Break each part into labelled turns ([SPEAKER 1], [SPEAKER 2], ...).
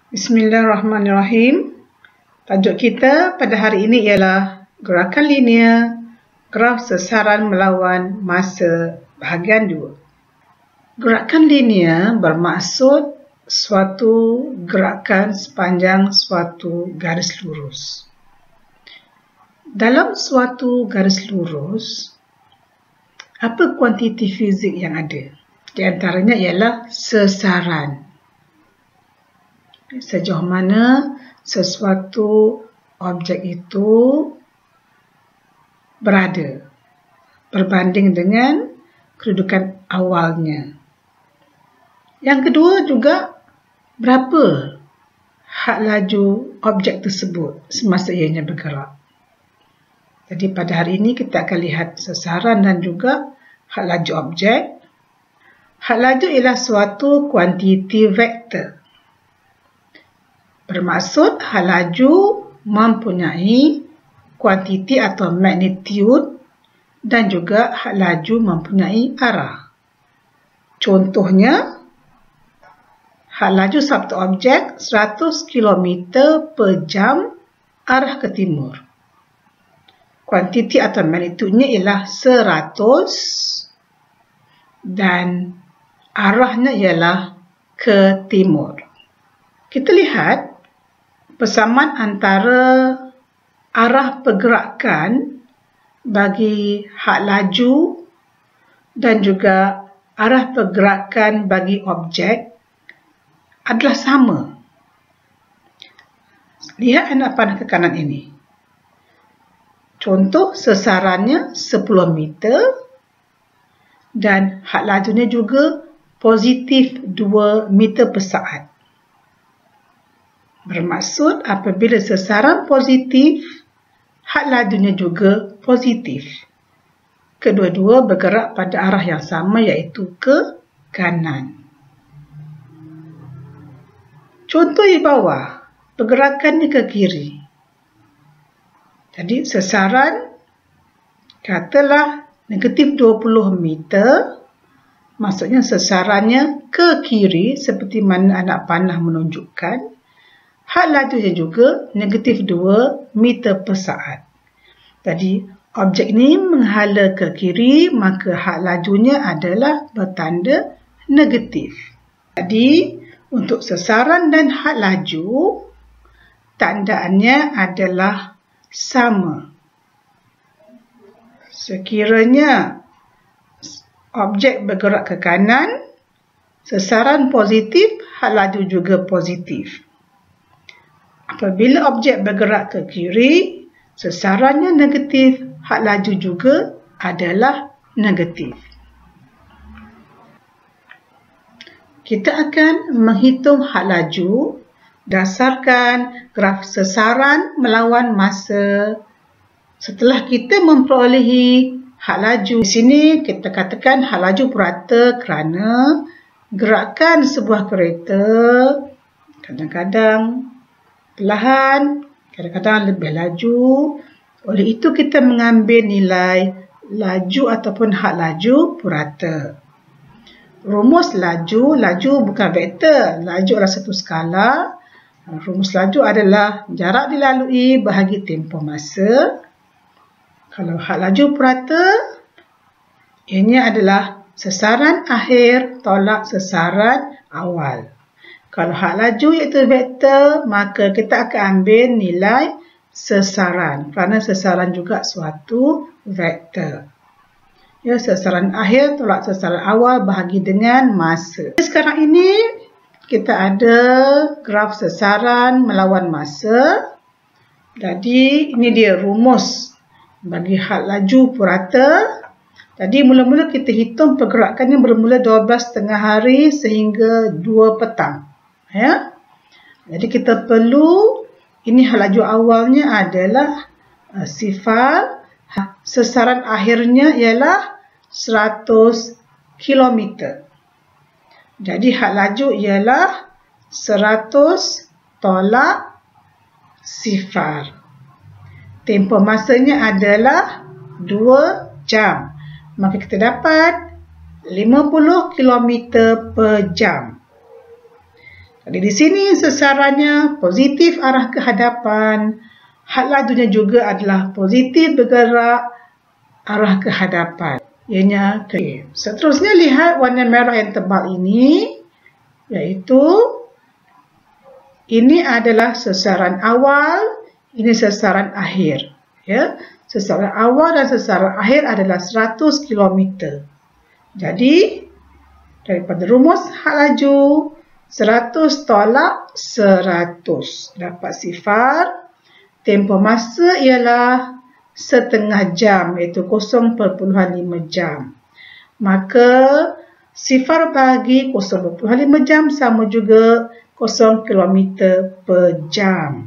[SPEAKER 1] Bismillahirrahmanirrahim. Tajuk kita pada hari ini ialah gerakan linear, graf sesaran melawan masa bahagian 2. Gerakan linear bermaksud suatu gerakan sepanjang suatu garis lurus. Dalam suatu garis lurus, apa kuantiti fizik yang ada? Di antaranya ialah sesaran. Sejauh mana sesuatu objek itu berada berbanding dengan kedudukan awalnya. Yang kedua juga, berapa had laju objek tersebut semasa ianya bergerak. Jadi pada hari ini kita akan lihat sesaran dan juga had laju objek. Had laju ialah suatu kuantiti vektor. Bermaksud had laju mempunyai kuantiti atau magnitude dan juga had laju mempunyai arah. Contohnya, had laju satu objek 100 km per jam arah ke timur. Kuantiti atau magnitudenya ialah 100 dan arahnya ialah ke timur. Kita lihat persamaan antara arah pergerakan bagi had laju dan juga arah pergerakan bagi objek adalah sama. Lihat anak panah ke kanan ini. Contoh sesarannya 10 meter dan had lajunya juga positif 2 meter per saat. Bermaksud apabila sesaran positif, had lajunya juga positif. Kedua-dua bergerak pada arah yang sama, iaitu ke kanan. Contoh di bawah, pergerakannya ke kiri. Jadi sesaran katalah negatif 20 meter, maksudnya sesarannya ke kiri seperti mana anak panah menunjukkan. Had lajunya juga negatif 2 meter per saat. Jadi, objek ini menghala ke kiri, maka had lajunya adalah bertanda negatif. Jadi, untuk sesaran dan had laju, tandaannya adalah sama. Sekiranya objek bergerak ke kanan, sesaran positif, had laju juga positif. Apabila objek bergerak ke kiri, sesarannya negatif, had laju juga adalah negatif. Kita akan menghitung had laju berdasarkan graf sesaran melawan masa. Setelah kita memperolehi had laju, di sini kita katakan had laju purata kerana gerakan sebuah kereta kadang-kadang perlahan, kadang-kadang lebih laju. Oleh itu kita mengambil nilai laju ataupun had laju purata. Rumus laju bukan vektor. Laju adalah satu skala. Rumus laju adalah jarak dilalui bahagi tempoh masa. Kalau had laju purata, ini adalah sesaran akhir tolak sesaran awal. Kalau had laju iaitu vektor, maka kita akan ambil nilai sesaran. Kerana sesaran juga suatu vektor. Ya, sesaran akhir tolak sesaran awal bahagi dengan masa. Sekarang ini kita ada graf sesaran melawan masa. Jadi ini dia rumus bagi had laju purata. Jadi mula-mula kita hitung pergerakannya bermula 12.30 hari sehingga 2 petang. Ya. Jadi kita perlu, ini had laju awalnya adalah sifar, sesaran akhirnya ialah 100 km. Jadi had laju ialah 100 tolak sifar. Tempoh masanya adalah 2 jam. Maka kita dapat 50 km per jam. Jadi di sini sasarannya positif arah ke hadapan. Had lajunya juga adalah positif bergerak arah ke hadapan. Ianya ke. Seterusnya lihat warna merah yang tebal ini, iaitu ini adalah sasaran awal, ini sasaran akhir. Ya, sasaran awal dan sasaran akhir adalah 100 km. Jadi daripada rumus had laju 100 tolak 100 dapat sifar. Tempoh masa ialah setengah jam, iaitu 0.5 jam. Maka sifar bagi 0.5 jam sama juga 0 km per jam.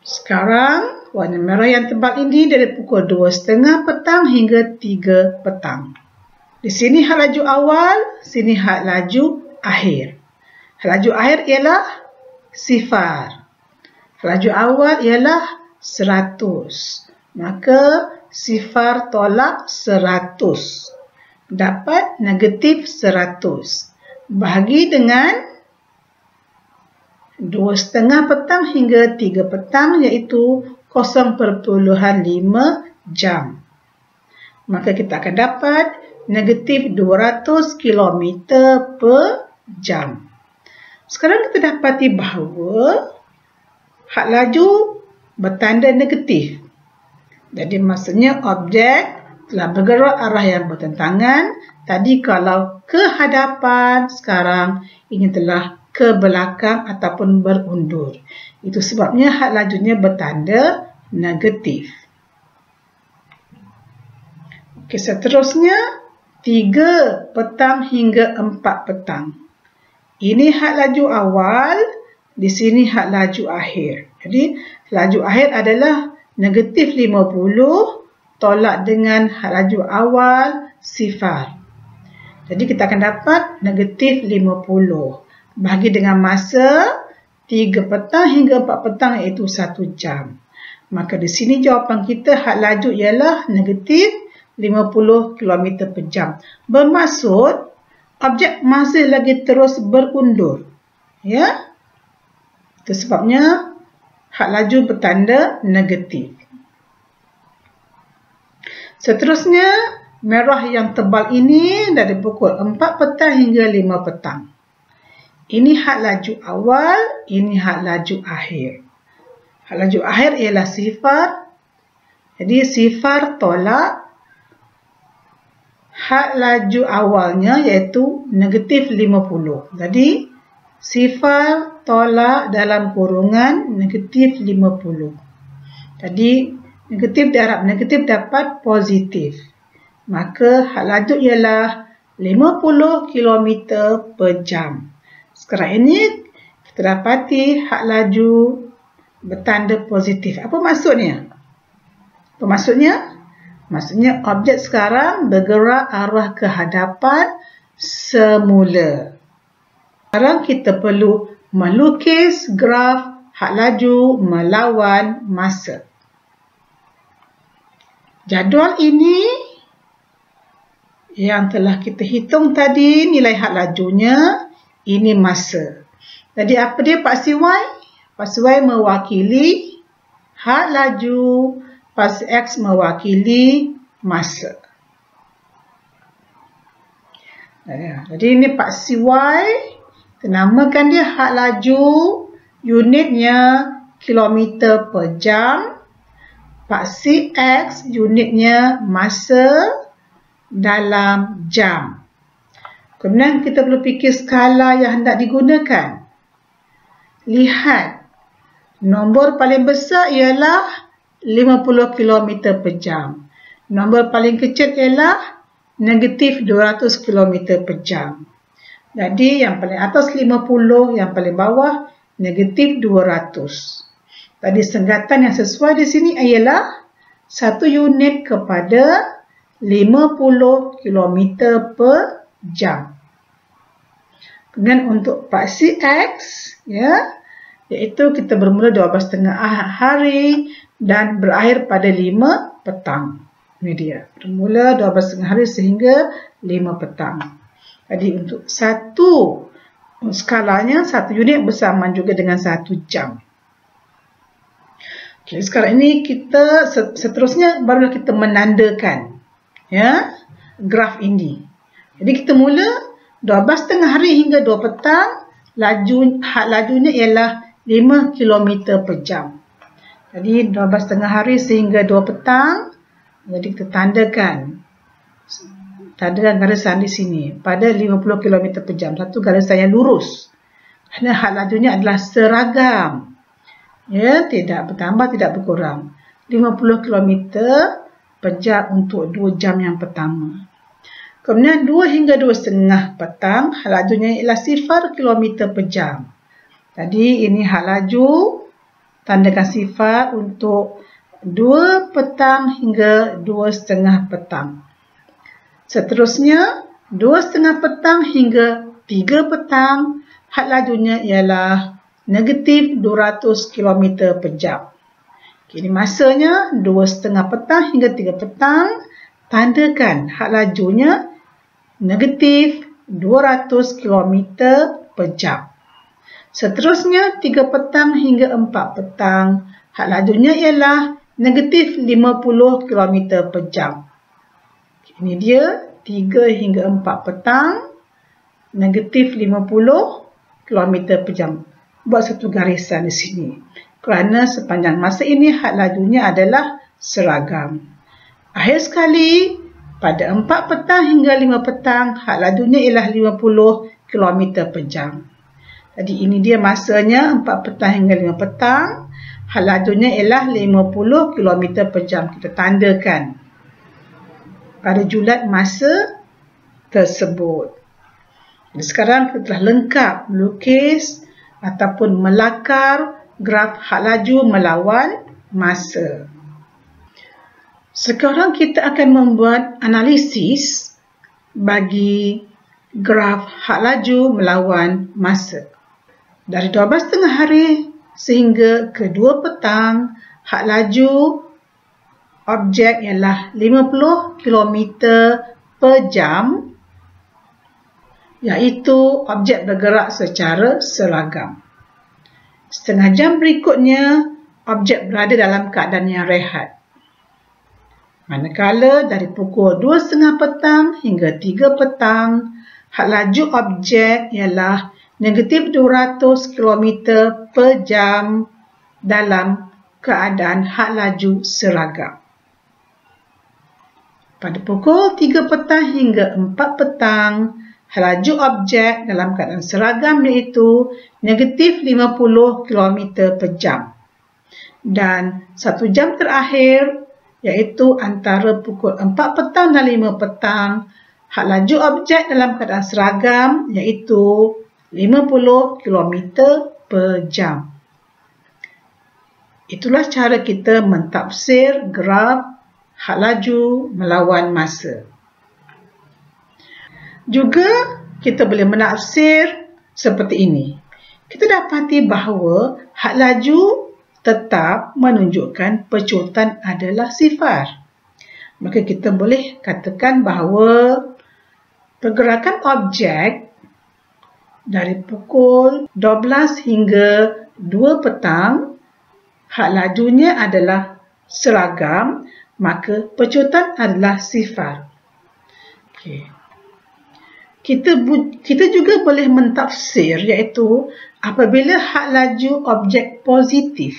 [SPEAKER 1] Sekarang warna merah yang tebal ini dari pukul 2.30 petang hingga 3 petang. Di sini had laju awal, sini had laju akhir. Had laju akhir ialah sifar. Had laju awal ialah 100. Maka sifar tolak 100. Dapat negatif 100. Bahagi dengan 2.30 petang hingga 3 petang, iaitu 0.5 jam. Maka kita akan dapat negatif 200 km per jam. Sekarang kita dapati bahawa had laju bertanda negatif. Jadi maksudnya objek telah bergerak arah yang bertentangan. Tadi kalau ke hadapan, sekarang ini telah ke belakang ataupun berundur. Itu sebabnya had lajunya bertanda negatif. Okey, seterusnya 3 petang hingga 4 petang. Ini had laju awal, di sini had laju akhir. Jadi laju akhir adalah negatif 50 tolak dengan had laju awal sifar. Jadi kita akan dapat negatif 50. Bahagi dengan masa 3 petang hingga 4 petang, iaitu 1 jam. Maka di sini jawapan kita had laju ialah negatif 50 km per jam. Bermaksud objek masih lagi terus berundur. Ya. Itu sebabnya had laju bertanda negatif. Seterusnya merah yang tebal ini dari pukul 4 petang hingga 5 petang. Ini had laju awal, ini had laju akhir. Had laju akhir ialah sifar. Jadi sifar tolak had laju awalnya, iaitu negatif 50. Jadi sifar tolak dalam kurungan negatif 50. Jadi negatif darab negatif dapat positif. Maka had laju ialah 50 km per jam. Sekarang ini kita dapati had laju bertanda positif. Apa maksudnya? Apa maksudnya? Maksudnya objek sekarang bergerak arah ke hadapan semula. Sekarang kita perlu melukis graf had laju melawan masa. Jadual ini yang telah kita hitung tadi, nilai had lajunya, ini masa. Jadi apa dia paksi Y? Paksi Y mewakili had laju, paksi X mewakili masa. Jadi ini paksi Y, kita namakan dia had laju, unitnya kilometer per jam. Paksi X, unitnya masa dalam jam. Kemudian kita perlu fikir skala yang hendak digunakan. Lihat, nombor paling besar ialah 50 km per jam. Nombor paling kecil ialah negatif 200 km per jam. Jadi yang paling atas 50, yang paling bawah negatif 200. Tadi senggatan yang sesuai di sini ialah 1 unit kepada 50 km per jam. Kemudian untuk paksi X, ya, iaitu kita bermula 12.30 hari dan berakhir pada 5 petang. Ini dia. Bermula 12 tengah hari sehingga 5 petang. Jadi untuk satu skalanya, satu unit bersamaan juga dengan 1 jam. Okay, sekarang ini kita seterusnya barulah kita menandakan ya graf ini. Jadi kita mula 12 tengah hari hingga 2 petang, lajunya ialah 5 km per jam. Jadi 12 tengah hari sehingga 2 petang, jadi kita tandakan garisan di sini pada 50 km per jam, satu garisan yang lurus. Kerana had lajunya adalah seragam. Ya, tidak bertambah, tidak berkurang. 50 km per jam untuk 2 jam yang pertama. Kemudian 2 hingga 2,5 petang, had lajunya ialah 0 km per jam. Jadi ini had laju, tandakan 0 untuk 2 petang hingga 2,5 petang. Seterusnya, 2,5 petang hingga 3 petang, had lajunya ialah negatif 200 km per jam. Kini masanya 2,5 petang hingga 3 petang, tandakan had lajunya negatif 200 km per jam. Seterusnya 3 petang hingga 4 petang, had lajunya ialah negatif 50 km per jam. Ini dia 3 hingga 4 petang, negatif 50 km per jam. Buat satu garisan di sini. Kerana sepanjang masa ini had lajunya adalah seragam. Akhir sekali, pada 4 petang hingga 5 petang, had lajunya ialah 50 km per jam. Jadi ini dia masanya 4 petang hingga 5 petang, had lajunya ialah 50 km per jam. Kita tandakan pada julat masa tersebut. Jadi sekarang kita telah lengkap melukis ataupun melakar graf had laju melawan masa. Sekarang kita akan membuat analisis bagi graf had laju melawan masa. Dari 12 tengah hari sehingga ke 2 petang, had laju objek ialah 50 km per jam, iaitu objek bergerak secara seragam. Setengah jam berikutnya, objek berada dalam keadaan yang rehat. Manakala dari pukul 2.30 petang hingga 3 petang, had laju objek ialah negatif 200 km per jam dalam keadaan had laju seragam. Pada pukul 3 petang hingga 4 petang, had laju objek dalam keadaan seragam iaitu negatif 50 km per jam. Dan 1 jam terakhir iaitu antara pukul 4 petang dan 5 petang, had laju objek dalam keadaan seragam iaitu 50 km per jam. Itulah cara kita mentafsir graf had laju melawan masa. Juga kita boleh menafsir seperti ini. Kita dapati bahawa had laju tetap menunjukkan pecutan adalah 0. Maka kita boleh katakan bahawa pergerakan objek dari pukul 12 hingga 2 petang, had lajunya adalah seragam, maka pecutan adalah 0. Okay. Kita juga boleh mentafsir iaitu apabila had laju objek positif,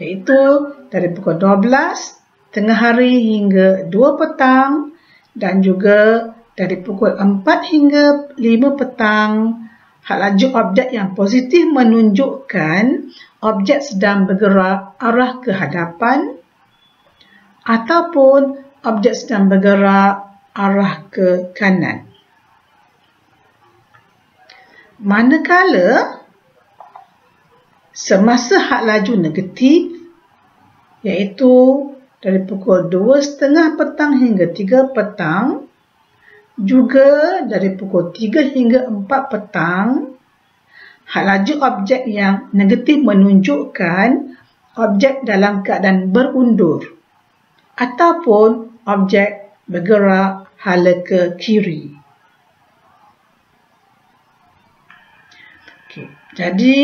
[SPEAKER 1] iaitu dari pukul 12 tengah hari hingga 2 petang dan juga dari pukul 4 hingga 5 petang, had laju objek yang positif menunjukkan objek sedang bergerak arah ke hadapan ataupun objek sedang bergerak arah ke kanan. Manakala semasa had laju negatif, iaitu dari pukul 2.30 petang hingga 3 petang, juga dari pukul 3 hingga 4 petang, had laju objek yang negatif menunjukkan objek dalam keadaan berundur. ataupun objek bergerak hala ke kiri. Okay. Jadi,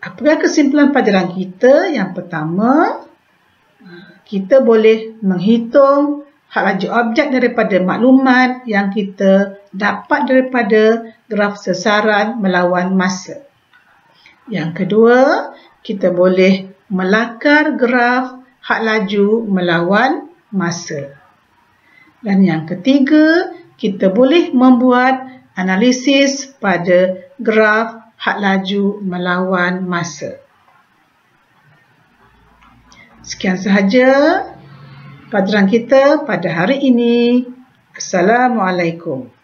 [SPEAKER 1] apakah kesimpulan pelajaran kita? Yang pertama, kita boleh menghitung hak laju objek daripada maklumat yang kita dapat daripada graf sesaran melawan masa. Yang kedua, kita boleh melakar graf hak laju melawan masa. Dan yang ketiga, kita boleh membuat analisis pada graf hak laju melawan masa. Sekian sahaja pelajaran kita pada hari ini. Assalamualaikum.